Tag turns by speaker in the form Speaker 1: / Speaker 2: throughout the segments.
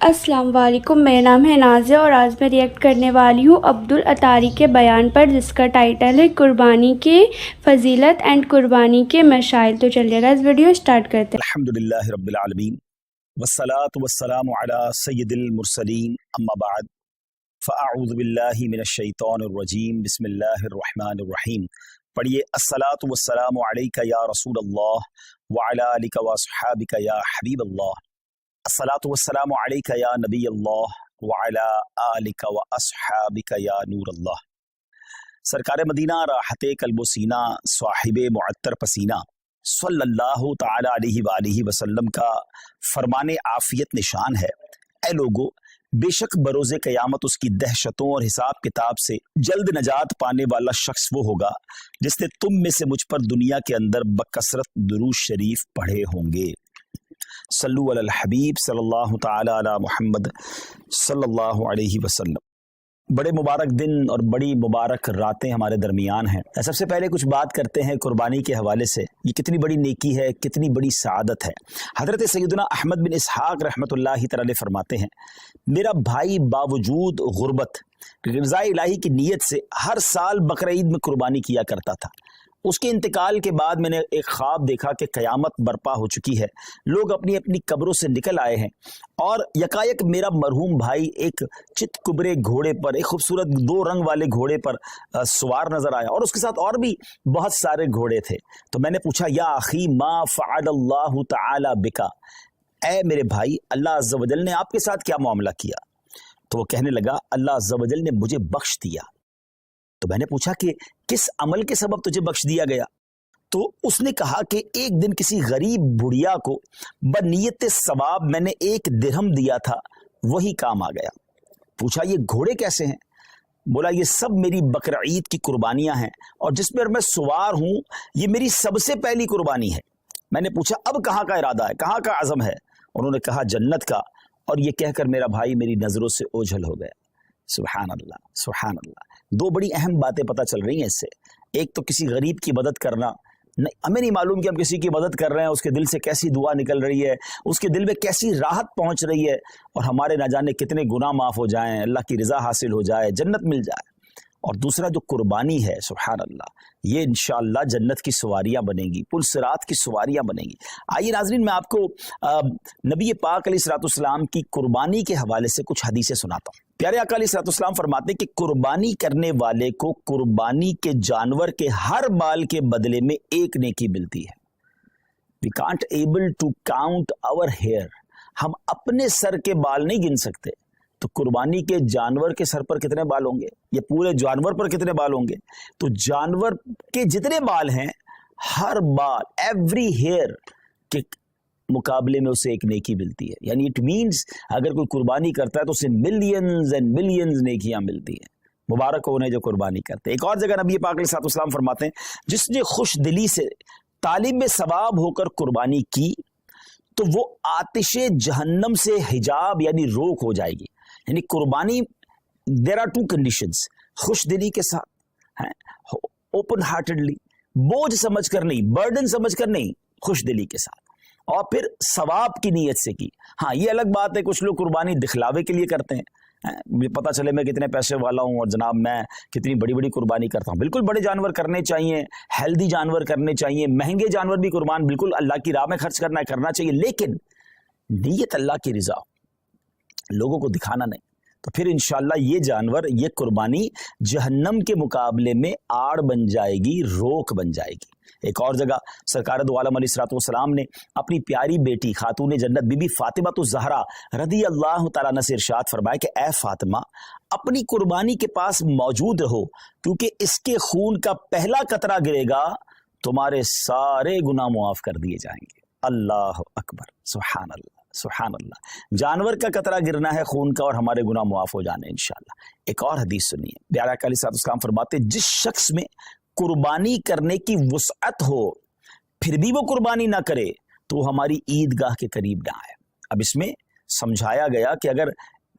Speaker 1: السلام علیکم، میرا نام ہے نازیہ اور آج میں ریئیکٹ کرنے والی ہوں عبدالعطاری کے بیان پر جس کا ٹائٹل ہے قربانی کی فضیلت اینڈ قربانی کے مشائل۔ تو چلیے گا اس ویڈیو سٹارٹ کرتے ہیں۔
Speaker 2: الحمدللہ رب العالمین والصلاة والسلام علی سید المرسلین اما بعد فاعوذ باللہ من الشیطان الرجیم بسم اللہ الرحمن الرحیم۔ پڑھیے الصلاة والسلام علیک یا رسول اللہ وعلی آلک واصحابک یا حبیب اللہ، الصلاة والسلام علیک یا نبی اللہ وعلی آلک واصحابک یا نور اللہ۔ سرکار مدینہ راحت قلب و سینہ صاحب معطر پسینہ صلی اللہ تعالی علیہ وآلہ وسلم کا فرمان عافیت نشان ہے، اے لوگو بے شک بروز قیامت اس کی دہشتوں اور حساب کتاب سے جلد نجات پانے والا شخص وہ ہوگا جس نے تم میں سے مجھ پر دنیا کے اندر بکثرت درود شریف پڑھے ہوں گے۔ صلو علی الحبیب صلی اللہ تعالی علی محمد صلی اللہ علیہ وسلم۔ بڑے مبارک دن اور بڑی مبارک راتیں ہمارے درمیان ہیں۔ سب سے پہلے کچھ بات کرتے ہیں قربانی کے حوالے سے، یہ کتنی بڑی نیکی ہے، کتنی بڑی سعادت ہے۔ حضرت سیدنا احمد بن اسحاق رحمۃ اللہ تعالی فرماتے ہیں، میرا بھائی باوجود غربت رضا الہی کی نیت سے ہر سال بقرہ عید میں قربانی کیا کرتا تھا۔ اس کے انتقال کے بعد میں نے ایک خواب دیکھا کہ قیامت برپا ہو چکی ہے، لوگ اپنی اپنی قبروں سے نکل آئے ہیں اور یکایک میرا مرحوم بھائی ایک چت کبرے گھوڑے پر، ایک خوبصورت 2 رنگ والے گھوڑے پر سوار نظر آیا اور اس کے ساتھ اور بھی بہت سارے گھوڑے تھے۔ تو میں نے پوچھا، یا اخی ما فعل اللہ تعالی بکا، اے میرے بھائی اللہ عز و جل نے آپ کے ساتھ کیا معاملہ کیا؟ تو وہ کہنے لگا، اللہ عز و جل نے مجھے بخش دیا۔ تو میں نے پوچھا کہ کس عمل کے سبب تجھے بخش دیا گیا؟ تو اس نے کہا کہ ایک دن کسی غریب بڑھیا کو بنیت ثواب میں نے 1 درہم دیا تھا، وہی کام آ گیا۔ پوچھا یہ گھوڑے کیسے ہیں؟ بولا یہ سب میری بقرہ عید کی قربانیاں ہیں اور جس پر میں سوار ہوں یہ میری سب سے پہلی قربانی ہے۔ میں نے پوچھا اب کہاں کا ارادہ ہے، کہاں کا عزم ہے؟ انہوں نے کہا جنت کا، اور یہ کہہ کر میرا بھائی میری نظروں سے اوجھل ہو گیا۔ سبحان اللہ سبحان اللہ۔ 2 بڑی اہم باتیں پتہ چل رہی ہیں اس سے۔ ایک تو کسی غریب کی مدد کرنا، ہمیں نہیں معلوم کہ ہم کسی کی مدد کر رہے ہیں اس کے دل سے کیسی دعا نکل رہی ہے، اس کے دل میں کیسی راحت پہنچ رہی ہے، اور ہمارے نہ جانے کتنے گناہ معاف ہو جائیں، اللہ کی رضا حاصل ہو جائے، جنت مل جائے۔ اور دوسرا جو قربانی ہے، سبحان اللہ، یہ انشاءاللہ جنت کی سواریاں بنیں گی، پل صراط کی سواریاں بنیں گی۔ آئیے ناظرین میں آپ کو نبی پاک علیہ الصلوۃ والسلام کی قربانی کے حوالے سے کچھ حدیثیں سناتا ہوں۔ پیارے آقا علیہ الصلوۃ والسلام فرماتے ہیں کہ قربانی کرنے والے کو قربانی کے جانور کے ہر بال کے بدلے میں 1 نیکی ملتی ہے۔ We can't able to count our hair، ہم اپنے سر کے بال نہیں گن سکتے، تو قربانی کے جانور کے سر پر کتنے بال ہوں گے، یا پورے جانور پر کتنے بال ہوں گے؟ تو جانور کے جتنے بال ہیں، ہر بال، ایوری ہیئر کے مقابلے میں اسے 1 نیکی ملتی ہے۔ یعنی اٹ مینز اگر کوئی قربانی کرتا ہے تو اسے ملینز اینڈ ملینز نیکیاں ملتی ہیں۔ مبارک ہو انہیں جو قربانی کرتے ہیں۔ ایک اور جگہ نبی پاک علیہ الصلوۃ والسلام فرماتے ہیں، جس نے خوش دلی سے طالب ثواب ہو کر قربانی کی تو وہ آتش جہنم سے حجاب یعنی روک ہو جائے گی۔ یعنی قربانی دیر آر 2 کنڈیشنز، خوش دلی کے ساتھ، اوپن ہارٹڈلی، بوجھ سمجھ کر نہیں، برڈن سمجھ کر نہیں، خوش دلی کے ساتھ، اور پھر ثواب کی نیت سے کی۔ ہاں یہ الگ بات ہے کچھ لوگ قربانی دکھلاوے کے لیے کرتے ہیں، پتہ چلے میں کتنے پیسے والا ہوں اور جناب میں کتنی بڑی بڑی قربانی کرتا ہوں۔ بالکل بڑے جانور کرنے چاہیے، ہیلدی جانور کرنے چاہیے، مہنگے جانور بھی قربان بالکل اللہ کی راہ میں خرچ کرنا چاہیے، لیکن نیت اللہ کی رضا، لوگوں کو دکھانا نہیں۔ تو پھر انشاءاللہ یہ جانور، یہ قربانی جہنم کے مقابلے میں آڑ بن جائے گی، روک بن جائے گی۔ ایک اور جگہ سرکار دو عالم علیہ الصلوۃ والسلام نے اپنی پیاری بیٹی خاتون جنت بی بی فاطمہ الزہرا رضی اللہ تعالیٰ عنہ سے ارشاد فرمایا کہ اے فاطمہ اپنی قربانی کے پاس موجود رہو، کیونکہ اس کے خون کا پہلا قطرہ گرے گا تمہارے سارے گناہ معاف کر دیے جائیں گے۔ اللہ اکبر، سبحان اللہ سبحان اللہ۔ جانور کا قطرہ گرنا ہے خون کا اور ہمارے گناہ معاف ہو جانے انشاءاللہ۔ ایک اور حدیث سنیے، پیارے آقا علیہ السلام فرماتے ہیں، جس شخص میں قربانی کرنے کی وسعت ہو پھر بھی وہ قربانی نہ کرے تو وہ ہماری عیدگاہ کے قریب نہ آئے۔ اب اس میں سمجھایا گیا کہ اگر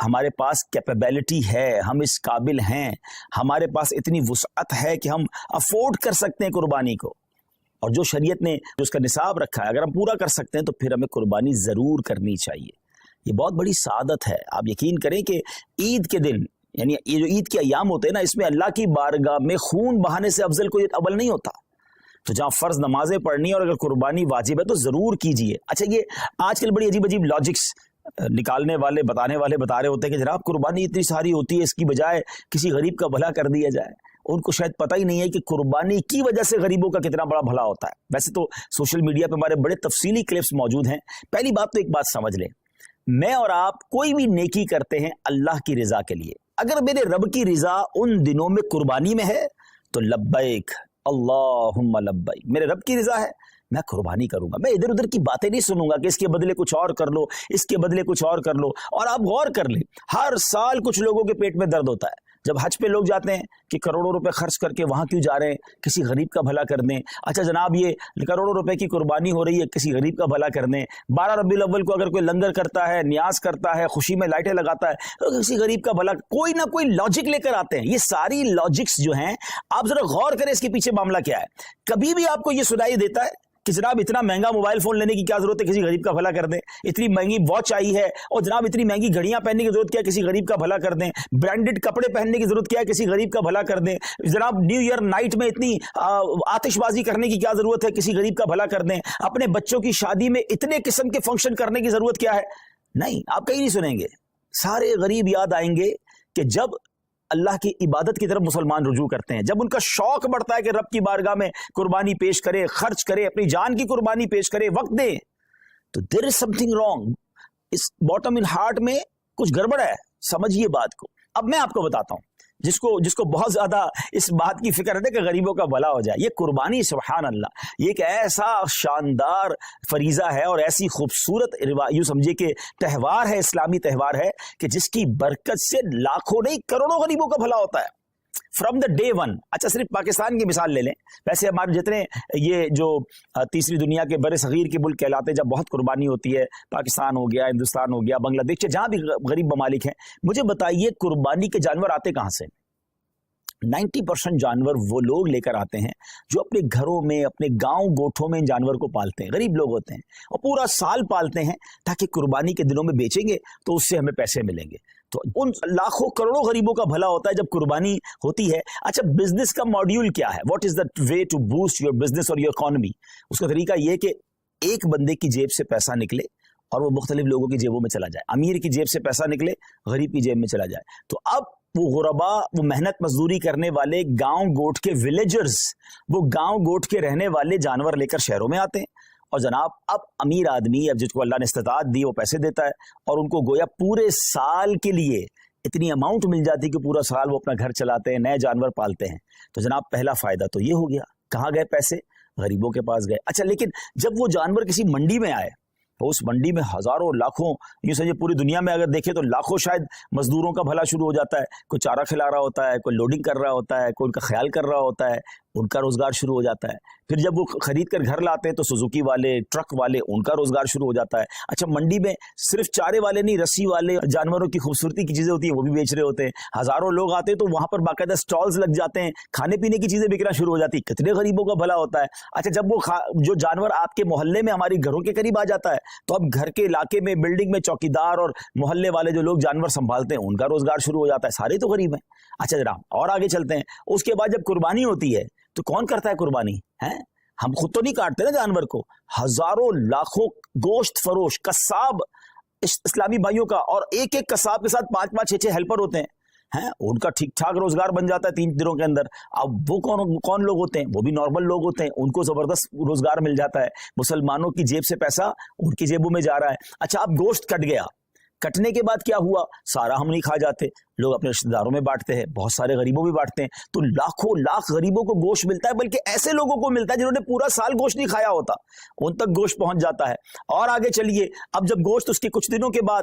Speaker 2: ہمارے پاس کیپیبلٹی ہے، ہم اس قابل ہیں، ہمارے پاس اتنی وسعت ہے کہ ہم افورڈ کر سکتے ہیں قربانی کو، اور جو شریعت نے جو اس کا نصاب رکھا ہے اگر ہم پورا کر سکتے ہیں تو پھر ہمیں قربانی ضرور کرنی چاہیے۔ یہ بہت بڑی سعادت ہے. آپ یقین کریں کہ عید کے دن، یعنی یہ جو عید کے ایام ہوتے ہیں نا، اس میں اللہ کی بارگاہ میں خون بہانے سے افضل کوئی عمل نہیں ہوتا. تو جہاں فرض نمازیں پڑھنی اور اگر قربانی واجب ہے تو ضرور کیجئے. اچھا، یہ آج کل بڑی عجیب عجیب لاجکس نکالنے والے بتانے والے بتا رہے ہوتے ہیں کہ جناب قربانی اتنی ساری ہوتی ہے، اس کی بجائے کسی غریب کا بھلا کر دیا جائے. ان کو شاید پتہ ہی نہیں ہے کہ قربانی کی وجہ سے غریبوں کا کتنا بڑا بھلا ہوتا ہے. ویسے تو سوشل میڈیا پہ ہمارے بڑے تفصیلی کلپس موجود ہیں. پہلی بات تو ایک بات سمجھ لیں، میں اور آپ کوئی بھی نیکی کرتے ہیں اللہ کی رضا کے لیے. اگر میرے رب کی رضا ان دنوں میں قربانی میں ہے تو لبیک اللہم لبیک، میرے رب کی رضا ہے، میں قربانی کروں گا. میں ادھر ادھر کی باتیں نہیں سنوں گا کہ اس کے بدلے کچھ اور کر لو، اس کے بدلے کچھ اور کر لو. اور آپ غور کر لیں، ہر سال کچھ لوگوں کے پیٹ میں درد ہوتا ہے جب حج پہ لوگ جاتے ہیں کہ کروڑوں روپے خرچ کر کے وہاں کیوں جا رہے ہیں، کسی غریب کا بھلا کر دیں. اچھا جناب، یہ کروڑوں روپے کی قربانی ہو رہی ہے، کسی غریب کا بھلا کر دیں. 12 ربیع الاول کو اگر کوئی لنگر کرتا ہے، نیاز کرتا ہے، خوشی میں لائٹیں لگاتا ہے، تو کسی غریب کا بھلا، کوئی نہ کوئی لاجک لے کر آتے ہیں. یہ ساری لاجکس جو ہیں، آپ ذرا غور کریں اس کے پیچھے معاملہ کیا ہے. کبھی بھی آپ کو یہ سنائی دیتا ہے کہ جناب اتنا مہنگا موبائل فون لینے کی کیا ضرورت ہے، کسی غریب کا بھلا کر دیں. اتنی مہنگی واچ آئی ہے اور جناب اتنی مہنگی گھڑیاں پہننے کی ضرورت کیا ہے، کسی غریب کا بھلا کر دیں. برانڈڈ کپڑے پہننے کی ضرورت کیا ہے، کسی غریب کا بھلا کر دیں. جناب نیو ایئر نائٹ میں اتنی آتش بازی کرنے کی کیا ضرورت ہے، کسی غریب کا بھلا کر دیں. اپنے بچوں کی شادی میں اتنے قسم کے فنکشن کرنے کی ضرورت کیا ہے. نہیں، آپ کہیں نہیں سنیں گے. سارے غریب یاد آئیں گے کہ جب اللہ کی عبادت کی طرف مسلمان رجوع کرتے ہیں، جب ان کا شوق بڑھتا ہے کہ رب کی بارگاہ میں قربانی پیش کرے، خرچ کرے، اپنی جان کی قربانی پیش کرے، وقت دے، تو there is something wrong. اس باٹم ان ہارٹ میں کچھ گڑبڑ ہے. سمجھیے بات کو. اب میں آپ کو بتاتا ہوں، جس کو بہت زیادہ اس بات کی فکر ہے کہ غریبوں کا بھلا ہو جائے. یہ قربانی سبحان اللہ، یہ ایک ایسا شاندار فریضہ ہے اور ایسی خوبصورت یوں سمجھے کہ تہوار ہے، اسلامی تہوار ہے کہ جس کی برکت سے لاکھوں نہیں کروڑوں غریبوں کا بھلا ہوتا ہے فرام دا ڈے ون. اچھا، صرف پاکستان کی مثال لے لیں. ویسے ہمارے جتنے یہ جو تیسری دنیا کے بر صغیر کے ملک کہلاتے ہیں، جب بہت قربانی ہوتی ہے، پاکستان ہو گیا، ہندوستان ہو گیا، بنگلہ دیش، جہاں بھی غریب ممالک ہیں، مجھے بتائیے قربانی کے جانور آتے کہاں سے؟ 90% جانور وہ لوگ لے کر آتے ہیں جو اپنے گھروں میں، اپنے گاؤں گوٹھوں میں ان جانور کو پالتے ہیں. غریب لوگ ہوتے ہیں اور پورا سال پالتے ہیں تاکہ قربانی کے دنوں میں بیچیں گے تو اس سے ہمیں پیسے ملیں گے. تو ان لاکھوں کروڑوں غریبوں کا بھلا ہوتا ہے جب قربانی ہوتی ہے. اچھا، بزنس کا ماڈیول کیا ہے؟ What is the way to boost your business اور یور اکانومی؟ اس کا طریقہ یہ کہ ایک بندے کی جیب سے پیسہ نکلے اور وہ مختلف لوگوں کی جیبوں میں چلا جائے. امیر کی جیب سے پیسہ نکلے، غریب کی جیب میں چلا جائے. تو اب وہ غربا، وہ محنت مزدوری کرنے والے گاؤں گوٹ کے ولیجرز، وہ گاؤں گوٹ کے رہنے والے جانور لے کر شہروں میں آتے ہیں اور جناب اب امیر آدمی، اب جس کو اللہ نے استطاعت دی، وہ پیسے دیتا ہے اور ان کو گویا پورے سال کے لیے اتنی اماؤنٹ مل جاتی ہے کہ پورا سال وہ اپنا گھر چلاتے ہیں، نئے جانور پالتے ہیں. تو جناب پہلا فائدہ تو یہ ہو گیا. کہاں گئے پیسے؟ غریبوں کے پاس گئے. اچھا، لیکن جب وہ جانور کسی منڈی میں آئے تو اس منڈی میں ہزاروں لاکھوں، یوں سمجھے پوری دنیا میں اگر دیکھیں تو لاکھوں شاید مزدوروں کا بھلا شروع ہو جاتا ہے. کوئی چارہ کھلا رہا ہوتا ہے، کوئی لوڈنگ کر رہا ہوتا ہے، کوئی ان کا خیال کر رہا ہوتا ہے، ان کا روزگار شروع ہو جاتا ہے. پھر جب وہ خرید کر گھر لاتے ہیں تو سوزوکی والے، ٹرک والے، ان کا روزگار شروع ہو جاتا ہے. اچھا، منڈی میں صرف چارے والے نہیں، رسی والے، جانوروں کی خوبصورتی کی چیزیں ہوتی ہیں وہ بھی بیچ رہے ہوتے ہیں. ہزاروں لوگ آتے ہیں تو وہاں پر باقاعدہ سٹالز لگ جاتے ہیں، کھانے پینے کی چیزیں بکنا شروع ہو جاتی. کتنے غریبوں کا بھلا ہوتا ہے. اچھا، جب وہ جو جانور آپ کے محلے میں، ہماری گھروں کے قریب آ جاتا ہے تو اب گھر کے علاقے میں، بلڈنگ میں چوکیدار اور محلے والے جو لوگ جانور سنبھالتے ہیں ان کا روزگار شروع ہو جاتا ہے. سارے تو غریب ہیں. اچھا جناب، اور آگے چلتے ہیں. اس کے بعد جب قربانی ہوتی ہے تو کون کرتا ہے قربانی؟ ہم خود تو نہیں کاٹتے نا جانور کو. ہزاروں لاکھوں گوشت فروش قصاب اسلامی بھائیوں کا، اور ایک ایک قصاب کے ساتھ 5-5 6-6 ہیلپر ہوتے ہیں. ان کا ٹھیک ٹھاک روزگار بن جاتا ہے 3 دنوں کے اندر. اب وہ کون لوگ ہوتے ہیں؟ وہ بھی نارمل لوگ ہوتے ہیں، ان کو زبردست روزگار مل جاتا ہے. مسلمانوں کی جیب سے پیسہ ان کی جیبوں میں جا رہا ہے. اچھا، اب گوشت کٹ گیا، کٹنے کے بعد کیا ہوا؟ سارا ہم نہیں کھا جاتے، لوگ اپنے رشتہ داروں میں بانٹتے ہیں، بہت سارے غریبوں میں بانٹتے ہیں. تو لاکھوں لاکھ غریبوں کو گوشت ملتا ہے، بلکہ ایسے لوگوں کو ملتا ہے جنہوں نے پورا سال گوشت نہیں کھایا ہوتا، ان تک گوشت پہنچ جاتا ہے. اور آگے چلیے، اب جب گوشت اس کے کچھ دنوں کے بعد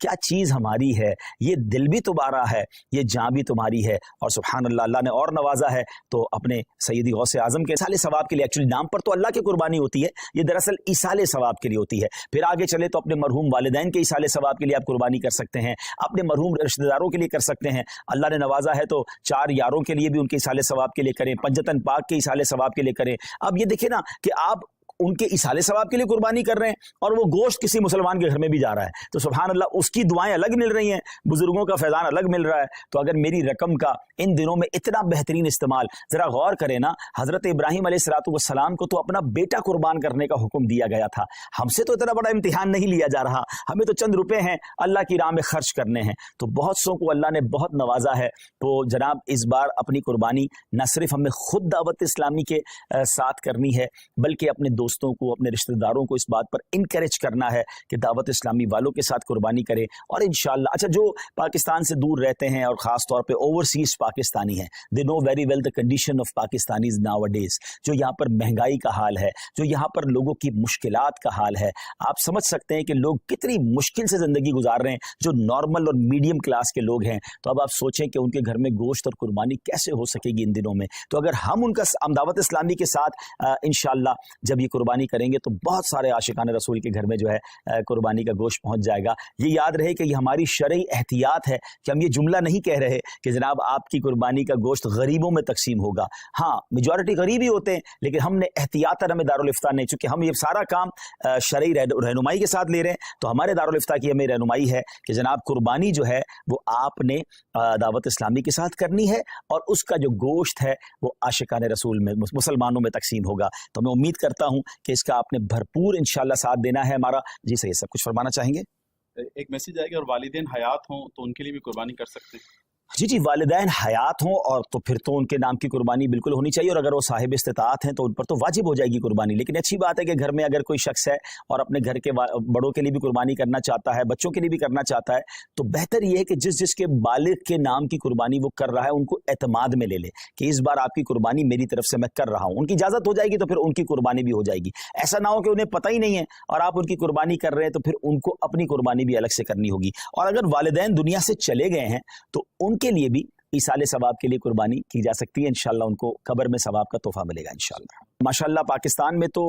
Speaker 2: کیا چیز ہماری ہے، یہ دل بھی تمہارا ہے، یہ جان بھی تمہاری ہے، اور سبحان اللہ اللہ نے اور نوازا ہے تو اپنے سیدی غوث اعظم کے ایصال ثواب کے لیے، ایکچولی نام پر تو اللہ کی قربانی ہوتی ہے، یہ دراصل ایصال ثواب کے لیے ہوتی ہے. پھر آگے چلے تو اپنے مرحوم والدین کے ایصال ثواب کے لیے آپ قربانی کر سکتے ہیں، اپنے مرحوم رشتہ داروں کے لیے کر سکتے ہیں. اللہ نے نوازا ہے تو 4 یاروں کے لیے بھی ان کے ایصال ثواب کے لیے کریں، پنجتن پاک کے ایصال ثواب کے لیے کریں. اب یہ دیکھیں نا کہ آپ ان کے ایصال ثواب کے لیے قربانی کر رہے ہیں اور وہ گوشت کسی مسلمان کے گھر میں بھی جا رہا ہے، تو سبحان اللہ اس کی دعائیں الگ مل رہی ہیں، بزرگوں کا فیضان الگ مل رہا ہے. تو اگر میری رقم کا ان دنوں میں اتنا بہترین استعمال، ذرا غور کریں نا، حضرت ابراہیم علیہ السلام کو تو اپنا بیٹا قربان کرنے کا حکم دیا گیا تھا. ہم سے تو اتنا بڑا امتحان نہیں لیا جا رہا، ہمیں تو چند روپے ہیں اللہ کی راہ میں خرچ کرنے ہیں. تو بہت سو کو اللہ نے بہت نوازا ہے. تو جناب اس بار اپنی قربانی نہ صرف ہمیں خود دعوت اسلامی کے ساتھ کرنی ہے، بلکہ اپنے دوستوں کو، اپنے رشتہ داروں کو اس بات پر انکریج کرنا ہے کہ دعوت اسلامی والوں کے ساتھ قربانی کرے. اور انشاءاللہ اچھا جو پاکستان سے دور رہتے ہیں اور خاص طور پہ اوورسیز پاکستانی ہیں، they know very well the condition of Pakistanis nowadays, جو یہاں پر مہنگائی کا حال ہے، جو یہاں پر لوگوں کی مشکلات کا حال ہے. آپ سمجھ سکتے ہیں کہ لوگ کتنی مشکل سے زندگی گزار رہے ہیں جو نارمل اور میڈیم کلاس کے لوگ ہیں. تو اب آپ سوچیں کہ ان کے گھر میں گوشت اور قربانی کیسے ہو سکے گی ان دنوں میں. تو اگر ہم ان کا دعوت اسلامی کے ساتھ انشاءاللہ جب یہ قربانی کریں گے تو بہت سارے عاشقان رسول کے گھر میں جو ہے قربانی کا گوشت پہنچ جائے گا. یہ یاد رہے کہ یہ ہماری شرعی احتیاط ہے کہ ہم یہ جملہ نہیں کہہ رہے کہ جناب آپ کی قربانی کا گوشت غریبوں میں تقسیم ہوگا. ہاں میجورٹی غریب ہی ہوتے ہیں، لیکن ہم نے احتیاطاً ہمیں دارالفتہ نہیں، چونکہ ہم یہ سارا کام شرعی رہنمائی کے ساتھ لے رہے ہیں، تو ہمارے دارالفتہ کی ہمیں رہنمائی ہے کہ جناب قربانی جو ہے وہ آپ نے دعوت اسلامی کے ساتھ کرنی ہے، اور اس کا جو گوشت ہے وہ عاشقان رسول میں مسلمانوں میں تقسیم ہوگا. تو میں امید کرتا ہوں کہ اس کا آپ نے بھرپور انشاءاللہ ساتھ دینا ہے ہمارا. جی صحیح، سب کچھ فرمانا چاہیں گے؟
Speaker 3: ایک میسج آئے گا، اور والدین حیات ہوں تو ان کے لیے بھی قربانی کر سکتے ہیں.
Speaker 2: جی جی، والدین حیات ہوں اور تو پھر تو ان کے نام کی قربانی بالکل ہونی چاہیے، اور اگر وہ صاحب استطاعت ہیں تو ان پر تو واجب ہو جائے گی قربانی. لیکن اچھی بات ہے کہ گھر میں اگر کوئی شخص ہے اور اپنے گھر کے بڑوں کے لیے بھی قربانی کرنا چاہتا ہے، بچوں کے لیے بھی کرنا چاہتا ہے، تو بہتر یہ ہے کہ جس کے بالغ کے نام کی قربانی وہ کر رہا ہے ان کو اعتماد میں لے لے کہ اس بار آپ کی قربانی میری طرف سے میں کر رہا ہوں. ان کی اجازت ہو جائے گی تو پھر ان کی قربانی بھی ہو جائے گی. ایسا نہ ہو کہ انہیں پتہ ہی نہیں ہے اور آپ ان کی قربانی کر رہے ہیں تو پھر ان کو اپنی قربانی بھی الگ سے کرنی ہوگی. اور اگر والدین دنیا سے چلے گئے ہیں تو ان کے لیے بھی ایصال ثواب کے لیے قربانی کی جا سکتی ہے. انشاءاللہ ان کو قبر میں ثواب کا تحفہ ملے گا انشاءاللہ. ماشاءاللہ پاکستان میں تو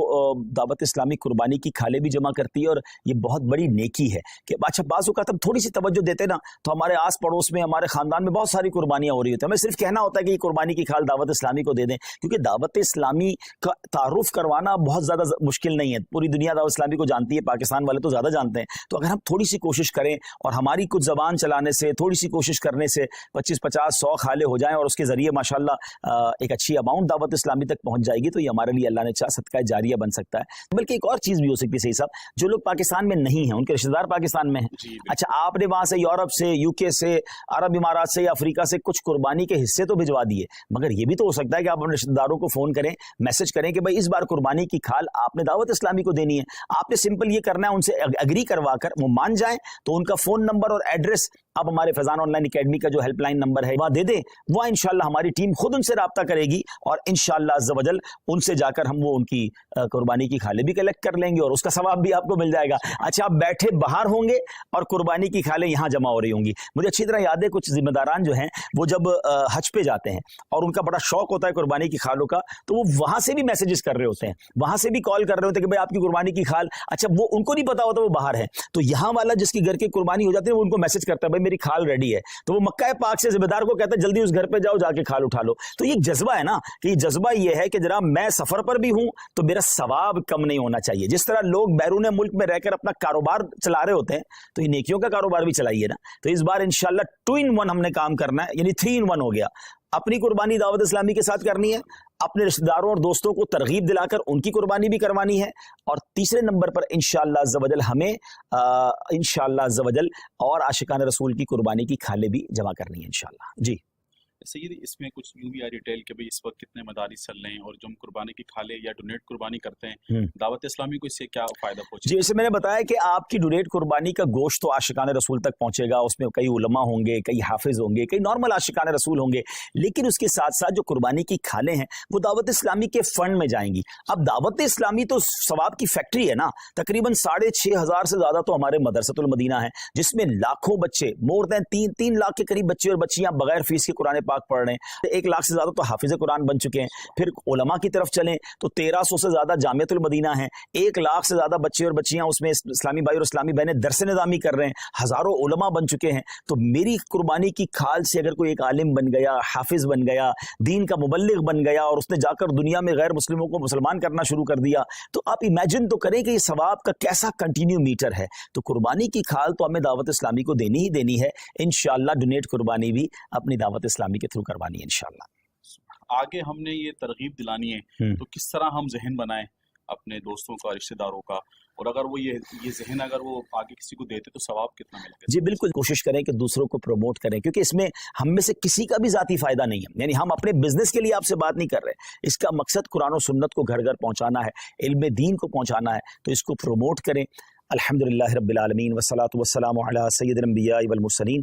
Speaker 2: دعوت اسلامی قربانی کی کھالیں بھی جمع کرتی ہے، اور یہ بہت بڑی نیکی ہے کہ اچھا بعض اوقات ہم تھوڑی سی توجہ دیتے نا تو ہمارے آس پڑوس میں، ہمارے خاندان میں بہت ساری قربانیاں ہو رہی ہوتی ہیں. ہمیں صرف کہنا ہوتا ہے کہ یہ قربانی کی کھال دعوت اسلامی کو دے دیں، کیونکہ دعوت اسلامی کا تعارف کروانا بہت زیادہ مشکل نہیں ہے. پوری دنیا دعوت اسلامی کو جانتی ہے، پاکستان والے تو زیادہ جانتے ہیں. تو اگر ہم تھوڑی سی کوشش کریں اور ہماری کچھ زبان چلانے سے، تھوڑی سی کوشش کرنے سے 25 50 100 کھالے ہو جائیں اور اس کے ذریعے ماشاءاللہ ایک اچھی اماؤنٹ دعوت اسلامی تک پہنچ جائے گی، تو یہ ہمارے لیے اللہ نے چاہا صدقہ جاریہ بن سکتا ہے. بلکہ ایک اور چیز بھی ہو سکتی ہے. صحیح صاحب، جو لوگ پاکستان میں نہیں ہیں، ان کے رشتہ دار پاکستان میں ہیں، اچھا آپ نے وہاں سے یورپ سے، یو کے سے، عرب امارات سے یا افریقہ سے کچھ قربانی کے حصے تو بھجوا دیے، مگر یہ بھی تو ہو سکتا ہے کہ آپ اپنے رشتہ داروں کو فون کریں، میسج کریں کہ بھائی اس بار قربانی کی کھال آپ نے دعوت اسلامی کو دینی ہے. آپ نے سمپل یہ کرنا ہے، ان سے اگری کروا کر وہ مان جائیں تو ان کا فون نمبر اور ایڈریس آپ ہمارے فیضان آن لائن اکیڈمی کا جو ہیلپ لائن نمبر ہے وہاں دے دیں. وہ انشاءاللہ ہماری ٹیم خود ان سے رابطہ کرے گی اور انشاءاللہ عز و جل ان سے جا کر ہم وہ ان کی قربانی کی کھالیں بھی کلیکٹ کر لیں گے اور اس کا ثواب بھی آپ کو مل جائے گا. اچھا آپ بیٹھے باہر ہوں گے اور قربانی کی کھالیں یہاں جمع ہو رہی ہوں گی. مجھے اچھی طرح یاد ہے کچھ ذمہ داران جو ہیں وہ جب حج پہ جاتے ہیں اور ان کا بڑا شوق ہوتا ہے قربانی کی کھالوں کا، تو وہ وہاں سے بھی میسیجز کر رہے ہوتے ہیں، وہاں سے بھی کال کر رہے ہوتے ہیں کہ بھائی آپ کی قربانی کی کھال. اچھا وہ ان کو نہیں پتا ہوتا، وہ باہر ہے، تو یہاں والا جس کی گھر کی قربانی ہو جاتی ہے وہ ان کو میسج کرتا ہے بھائی میری کھال ریڈی ہے، تو وہ مکہ پاک سے ذمہ دار کو کہتا ہے جلدی اس گھر پہ جاؤ، جا کے کھال اٹھا لو. تو یہ جذبہ ہے نا کہ یہ جذبہ یہ ہے کہ جناب میں سفر پر بھی ہوں تو میرا ثواب کم نہیں ہونا چاہیے. جس طرح لوگ بیرون ملک میں رہ کر اپنا کاروبار چلا رہے ہوتے ہیں تو یہ نیکیوں کا کاروبار بھی چلائیے نا. تو اس بار انشاءاللہ 2 in 1 ہم نے کام کرنا ہے، یعنی 3 in 1 ہو گیا. اپنی قربانی دعوت اسلامی کے ساتھ کرنی ہے، اپنے رشتہ داروں اور دوستوں کو ترغیب دلا کر ان کی قربانی بھی کروانی ہے، اور تیسرے نمبر پر انشاءاللہ عز و جل ہمیں انشاءاللہ عز و جل اور عاشقان رسول کی قربانی کی کھالیں بھی جمع کرنی ہے انشاءاللہ. جی
Speaker 3: سید اس میں کچھ یوں بھی ڈیٹیل کہ بھئی اس وقت کتنے مدارس چل رہے ہیں اور جو ہم قربانی کی کھالے یا ڈونیٹ قربانی کرتے ہیں دعوت اسلامی کو اس سے کیا فائدہ پہنچے؟
Speaker 2: جی جیسے میں نے بتایا کہ آپ کی ڈونیٹ قربانی کا گوشت تو عاشقان رسول تک پہنچے گا، اس میں کئی علماء ہوں گے، کئی حافظ ہوں گے، کئی نارمل عاشقان رسول ہوں گے، لیکن اس کے ساتھ ساتھ جو قربانی کی کھالیں ہیں وہ دعوت اسلامی کے فنڈ میں جائیں گی۔ اب دعوت اسلامی تو ثواب کی فیکٹری ہے نا، تقریباً 6,500 سے زیادہ تو ہمارے مدرسۃ المدینہ ہیں جس میں لاکھوں بچے، مور دین 3 لاکھ کے قریب بچے اور بچیاں بغیر فیس کے قرآن پاک پڑھ رہے ہیں، 1 لاکھ سے زیادہ تو حافظ قرآن بن چکے ہیں۔ پھر علماء کی طرف چلیں تو 1300 سے زیادہ جامعۃ المدینہ ہیں، 1 لاکھ سے زیادہ بچے اور بچیاں اس میں اسلامی بھائی اور اسلامی بہنیں درس نظامی کر رہے ہیں، ہزاروں علماء بن چکے ہیں۔ تو میری قربانی کی کھال سے اگر کوئی ایک عالم بن گیا، حافظ بن گیا، دین کا مبلغ بن گیا اور اس نے جا کر دنیا میں غیر مسلموں کو مسلمان کرنا شروع کر دیا، تو آپ امیجن تو کریں کہ یہ ثواب کا کیسا کنٹینیو میٹر ہے۔ تو قربانی کی کھال تو ہمیں دعوت اسلامی کو دینی ہی دینی ہے، انشاءاللہ ڈونیٹ قربانی بھی اپنی دعوت اسلامی کے تھرو کروانی ہے انشاءاللہ۔
Speaker 3: آگے ہم نے یہ ترغیب دلانی ہے تو کس طرح ہم ذہن بنائیں اپنے دوستوں کا، رشتہ داروں کا، اور اگر وہ یہ ذہن اگر وہ آگے کسی کو دیتے تو ثواب کتنا ملتا ہے؟
Speaker 2: جی بالکل، کوشش کریں کہ دوسروں کو پروموٹ کریں، کیونکہ اس میں ہم میں سے کسی کا بھی ذاتی فائدہ نہیں ہے، یعنی ہم اپنے بزنس کے لیے آپ سے بات نہیں کر رہے، اس کا مقصد قرآن و سنت کو گھر گھر پہنچانا ہے، علم دین کو پہنچانا ہے، تو اس کو پروموٹ کریں۔ الحمدللہ رب العالمین والصلاة والسلام علی سید الانبیاء والمرسلین،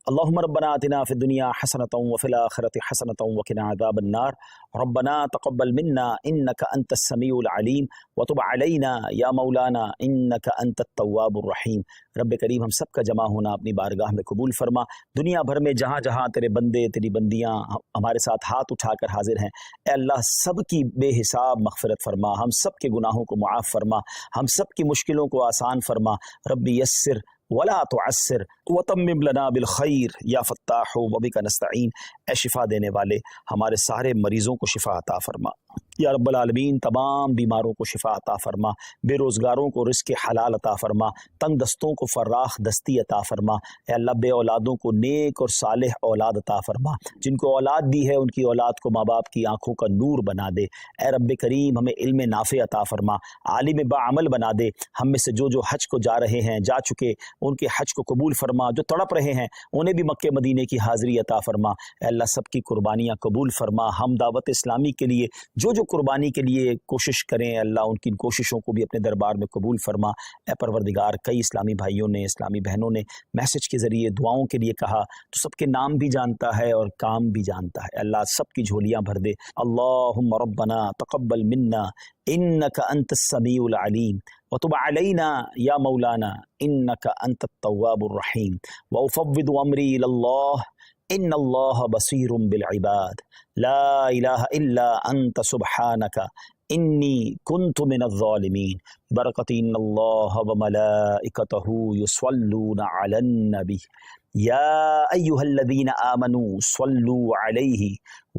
Speaker 2: اللہم ربنا آتنا فی الدنیا حسنۃ وفی الآخرۃ حسنۃ وقنا عذاب النار، ربنا تقبل منا انک انت السمیع العلیم وتب علینا یا مولانا انک انت التواب الرحیم۔ رب کریم ہم سب کا جمع ہونا اپنی بارگاہ میں قبول فرما، دنیا بھر میں جہاں جہاں تیرے بندے تیری بندیاں ہمارے ساتھ ہاتھ اٹھا کر حاضر ہیں، اے اللہ سب کی بے حساب مغفرت فرما، ہم سب کے گناہوں کو معاف فرما، ہم سب کی مشکلوں کو آسان فرما، ربی یسر ولا تعسر وتمم لنا بالخیر یا فتاح وبک نستعین۔ اے شفا دینے والے ہمارے سارے مریضوں کو شفا عطا فرما، یا رب العالمین تمام بیماروں کو شفا عطا فرما، بے روزگاروں کو رزق حلال عطا فرما، تنگ دستوں کو فراخ دستی عطا فرما، اے اللہ بے اولادوں کو نیک اور صالح اولاد عطا فرما، جن کو اولاد دی ہے ان کی اولاد کو ماں باپ کی آنکھوں کا نور بنا دے، اے رب کریم ہمیں علم نافع عطا فرما، عالم باعمل بنا دے، ہم میں سے جو حج کو جا رہے ہیں، جا چکے، ان کے حج کو قبول فرما، جو تڑپ رہے ہیں انہیں بھی مکہ مدینے کی حاضری عطا فرما، اے اللہ سب کی قربانیاں قبول فرما، ہم دعوت اسلامی کے لیے جو قربانی کے لیے کوشش کریں اللہ ان کی کوششوں کو بھی اپنے دربار میں قبول فرما۔ اے پروردگار کئی اسلامی بھائیوں نے، اسلامی بہنوں نے میسج کے ذریعے دعاؤں کے لیے کہا، تو سب کے نام بھی جانتا ہے اور کام بھی جانتا ہے، اللہ سب کی جھولیاں بھر دے۔ اللہم ربنا تقبل منا انک انت السمیع العلیم وتب علینا یا مولانا انک انت التواب الرحیم، وافوض امری الی اللہ ان اللہ بصیر بالعباد، لا الہ الا انت سبحانک انی کنت من الظالمین، برکت ان اللہ وملائکتہ یصلون علی النبی یا ایہا الذین آمنوا صلوا علیہ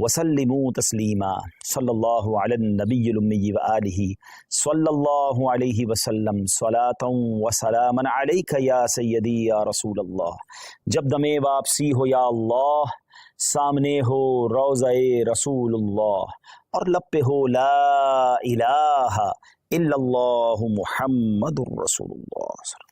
Speaker 2: وسلموا تسلیما، صلی اللہ علی النبی الامی وآلہ صلی اللہ علیہ وسلم، صلاۃ وسلاما علیک یا سیدی یا رسول اللہ۔ جب دم واپسی ہو یا اللہ، سامنے ہو روضہ رسول اللہ، اور لب پہ ہو لا الہ الا اللہ محمد الرسول اللہ۔